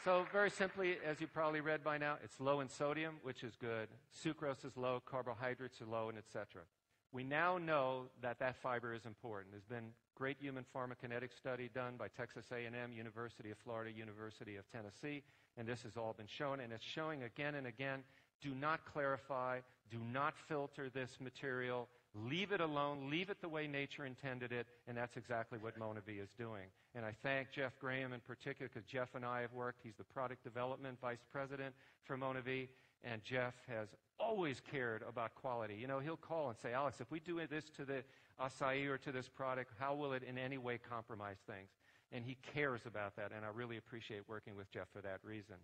So very simply, as you probably read by now, it's low in sodium, which is good. Sucrose is low, carbohydrates are low, and etc. We now know that that fiber is important. There's been great human pharmacokinetic study done by Texas A&M, University of Florida, University of Tennessee, and this has all been shown, and it's showing again and again, do not clarify, do not filter this material, leave it alone, leave it the way nature intended it, and that's exactly what Monavie is doing. And I thank Jeff Graham in particular, because Jeff and I have worked. He's the product development vice president for Monavie, and Jeff has always cared about quality. You know, he'll call and say, Alex, if we do this to the acai or to this product, how will it in any way compromise things? And he cares about that, and I really appreciate working with Jeff for that reason.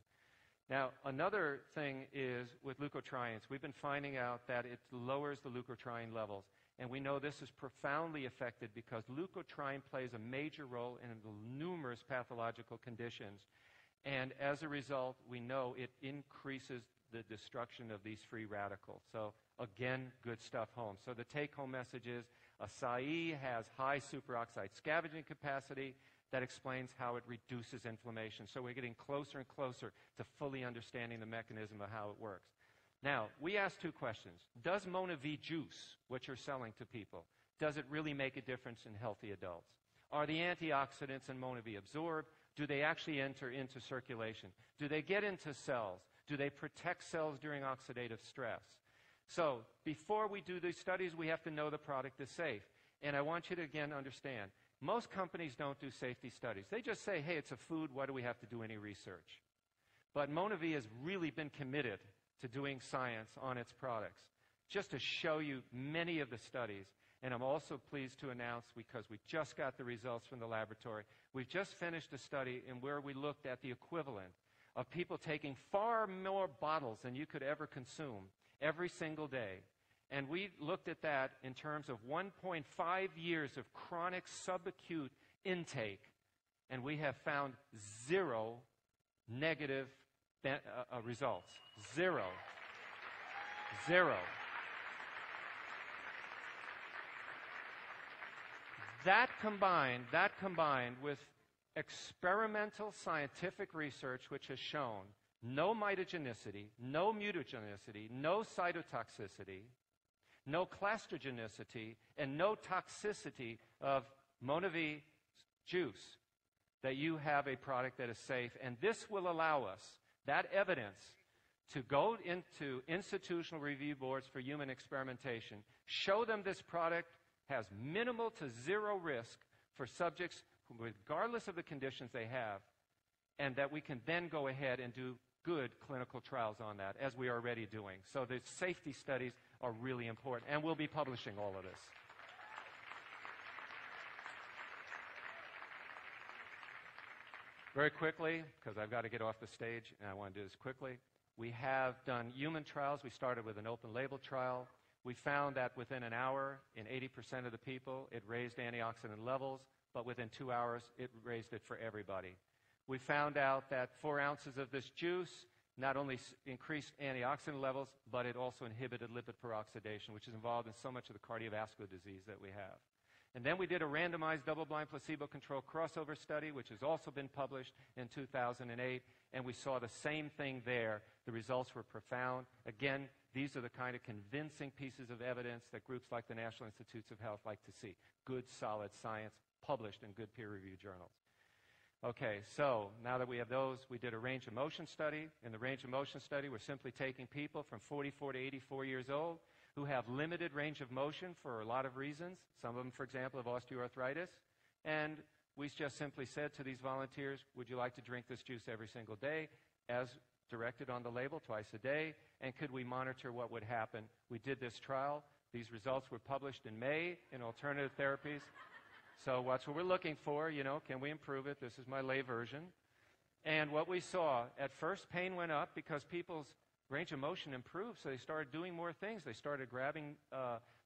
Now, another thing is with leukotrienes. We've been finding out that it lowers the leukotriene levels. And we know this is profoundly affected because leukotriene plays a major role in numerous pathological conditions. And as a result, we know it increases the destruction of these free radicals. So, again, good stuff home. So the take-home message is acai has high superoxide scavenging capacity. That explains how it reduces inflammation. So we're getting closer and closer to fully understanding the mechanism of how it works. Now, we asked two questions. Does Monavie juice, what you're selling to people, does it really make a difference in healthy adults? Are the antioxidants in Monavie absorbed? Do they actually enter into circulation? Do they get into cells? Do they protect cells during oxidative stress? So before we do these studies, we have to know the product is safe. And I want you to, again, understand, most companies don't do safety studies. They just say, hey, it's a food, why do we have to do any research? But Monavie has really been committed to doing science on its products, just to show you many of the studies. And I'm also pleased to announce, because we just got the results from the laboratory, we've just finished a study in where we looked at the equivalent of people taking far more bottles than you could ever consume every single day. And we looked at that in terms of 1.5 years of chronic subacute intake, and we have found zero negative results. Zero. Zero. That combined with experimental scientific research which has shown no mitogenicity, no mutagenicity, no cytotoxicity, no clastrogenicity, and no toxicity of Monavie juice, that you have a product that is safe. And this will allow us, that evidence, to go into institutional review boards for human experimentation, show them this product has minimal to zero risk for subjects regardless of the conditions they have, and that we can then go ahead and do good clinical trials on that, as we are already doing. So the safety studies are really important, and we'll be publishing all of this. Very quickly, because I've got to get off the stage, and I want to do this quickly. We have done human trials. We started with an open label trial. We found that within an hour, in 80% of the people, it raised antioxidant levels, but within 2 hours, it raised it for everybody. We found out that 4 ounces of this juice not only increased antioxidant levels, but it also inhibited lipid peroxidation, which is involved in so much of the cardiovascular disease that we have. And then we did a randomized double-blind placebo-controlled crossover study, which has also been published in 2008, and we saw the same thing there. The results were profound. Again, these are the kind of convincing pieces of evidence that groups like the National Institutes of Health like to see. Good, solid science published in good peer-reviewed journals. Okay, so now that we have those, we did a range of motion study. In the range of motion study, we're simply taking people from 44 to 84 years old who have limited range of motion for a lot of reasons. Some of them, for example, have osteoarthritis. And we just simply said to these volunteers, would you like to drink this juice every single day, as directed on the label, twice a day? And could we monitor what would happen? We did this trial. These results were published in May in Alternative Therapies. So what's what we're looking for, you know, can we improve it? This is my lay version. And what we saw, at first pain went up because people's range of motion improved, so they started doing more things. They started grabbing,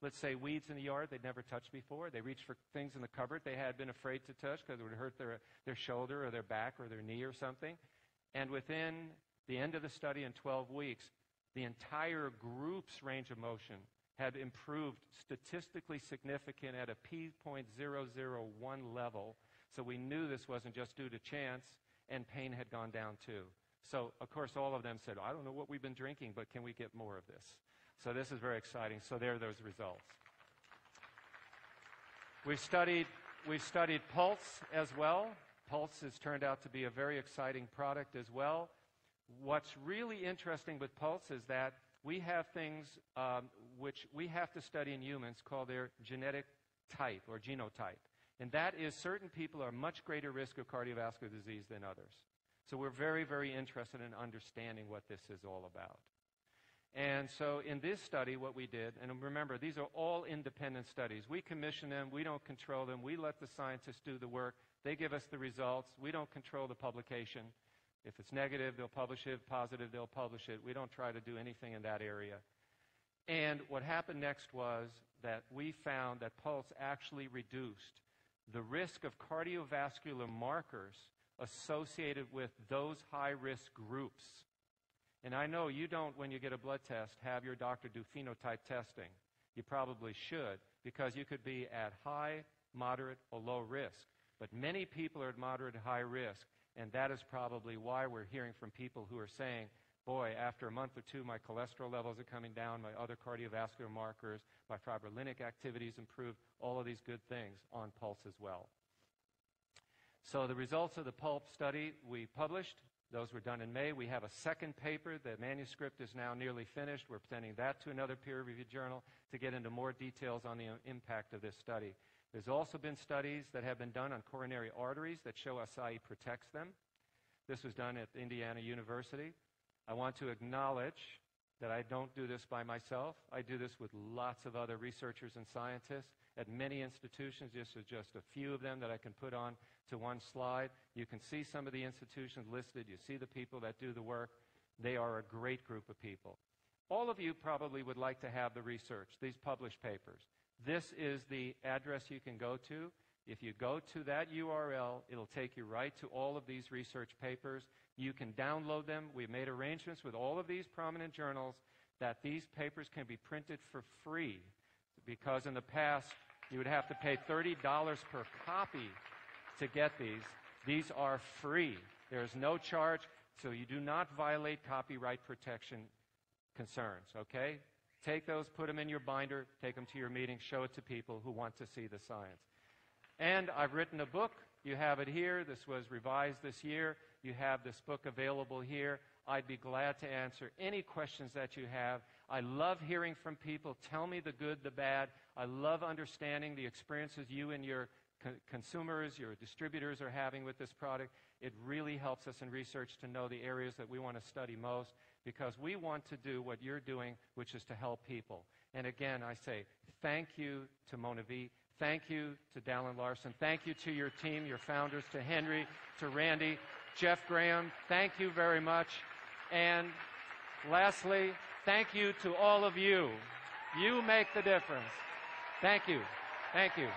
let's say, weeds in the yard they'd never touched before. They reached for things in the cupboard they had been afraid to touch because it would hurt their shoulder or their back or their knee or something. And within the end of the study in 12 weeks, the entire group's range of motion had improved statistically significant at a p.001 level. So we knew this wasn't just due to chance. and pain had gone down too. So, of course, all of them said, I don't know what we've been drinking, but can we get more of this? So this is very exciting. So there are those results. We've studied pulse as well. Pulse has turned out to be a very exciting product as well. What's really interesting with pulse is that we have things which we have to study in humans called their genetic type or genotype. And that is certain people are much greater risk of cardiovascular disease than others. So we're very, very interested in understanding what this is all about. And so in this study, what we did, and remember, these are all independent studies. We commission them. We don't control them. We let the scientists do the work. They give us the results. We don't control the publication. If it's negative, they'll publish it. Positive, they'll publish it. We don't try to do anything in that area. And what happened next was that we found that pulse actually reduced the risk of cardiovascular markers associated with those high-risk groups. And I know you don't, when you get a blood test, have your doctor do phenotype testing. You probably should, because you could be at high, moderate, or low risk. But many people are at moderate and high risk, and that is probably why we're hearing from people who are saying, boy, after a month or two, my cholesterol levels are coming down, my other cardiovascular markers, my fibrinolytic activities improved, all of these good things on pulse as well. So the results of the PULP study we published. Those were done in May. We have a second paper. The manuscript is now nearly finished. We're presenting that to another peer-reviewed journal to get into more details on the impact of this study. There's also been studies that have been done on coronary arteries that show acai protects them. This was done at Indiana University. I want to acknowledge that I don't do this by myself. I do this with lots of other researchers and scientists at many institutions. This is just a few of them that I can put on to one slide. You can see some of the institutions listed. You see the people that do the work. They are a great group of people. All of you probably would like to have the research, these published papers. This is the address you can go to. If you go to that URL, it'll take you right to all of these research papers. You can download them. We've made arrangements with all of these prominent journals that these papers can be printed for free, because in the past you would have to pay $30 per copy to get these. These are free. There is no charge, so you do not violate copyright protection concerns, okay? Take those, put them in your binder, take them to your meeting, show it to people who want to see the science. And I've written a book. You have it here. This was revised this year. You have this book available here. I'd be glad to answer any questions that you have. I love hearing from people. Tell me the good, the bad. I love understanding the experiences you and your consumers, your distributors are having with this product. It really helps us in research to know the areas that we want to study most, because we want to do what you're doing, which is to help people. And again, I say thank you to Monavie. Thank you to Dallin Larson. Thank you to your team, your founders, to Henry, to Randy, Jeff Graham. Thank you very much. And lastly, thank you to all of you. You make the difference. Thank you. Thank you.